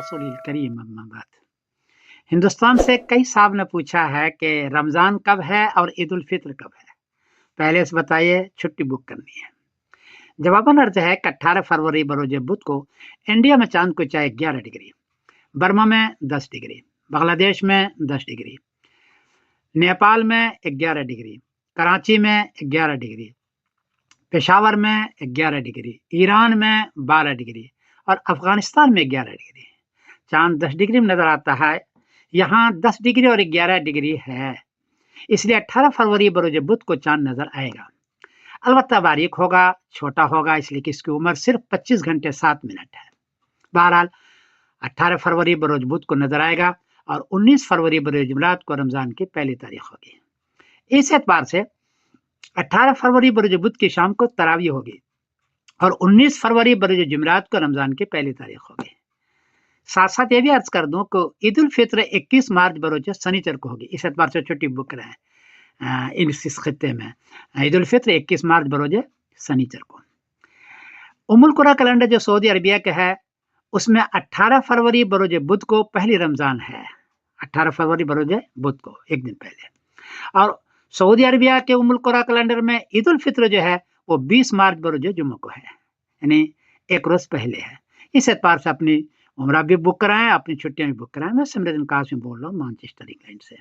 रसूल करीम अम्मा बाद। हिंदुस्तान से कई साहब ने पूछा है कि रमज़ान कब है और ईद उल फित्र कब है, पहले से बताइए, छुट्टी बुक करनी है। जवाबन अर्ज है कि 18 फरवरी बरोज बुध को इंडिया में चांद को चाहे 11 डिग्री, बर्मा में 10 डिग्री, बांग्लादेश में 10 डिग्री, नेपाल में 11 डिग्री, कराची में 11 डिग्री, पेशावर में 11 डिग्री, ईरान में 12 डिग्री और अफगानिस्तान में 11 डिग्री। चांद 10 डिग्री में नजर आता है, यहाँ 10 डिग्री और 11 डिग्री है, इसलिए 18 फरवरी बरोज बुध को चांद नजर आएगा। अलबत्ता बारीक होगा, छोटा होगा, इसलिए कि इसकी उम्र सिर्फ 25 घंटे 7 मिनट है। बहरहाल 18 फरवरी बरोज बुध को नजर आएगा और 19 फरवरी बरोज जुमरात को रमजान की पहली तारीख होगी। इस एतबार से 18 फरवरी बरोज बुध की शाम को तरावी होगी और 19 फरवरी बरोज जुमरात को रमजान की पहली तारीख होगी। साथ साथ ये भी अर्ज कर दूं कि ईद उल फित्र 21 मार्च बरोज शनिचर को होगी। इस एतबार से छुट्टी बुक करें इस खत्ते में। ईद उल फित्र 21 मार्च बरोज शनिचर को। उम्मुल कुरा कैलेंडर जो सऊदी अरबिया का है, उसमें 18 फरवरी बरोज बुध को पहली रमजान है। 18 फरवरी बरोज बुध को एक दिन पहले। और सऊदी अरबिया के उम्मुल कुरा कैलेंडर में ईद उल फित्र जो है वो 20 मार्च बरोज जुम्मे को है, यानी एक रोज पहले है। इस एतबार से अपनी उम्रा भी बुक कराएं, अपनी छुट्टियां भी बुक कराएं। मैं सिमरन कासिम बोल रहा हूँ मैनचेस्टर इंग्लैंड से।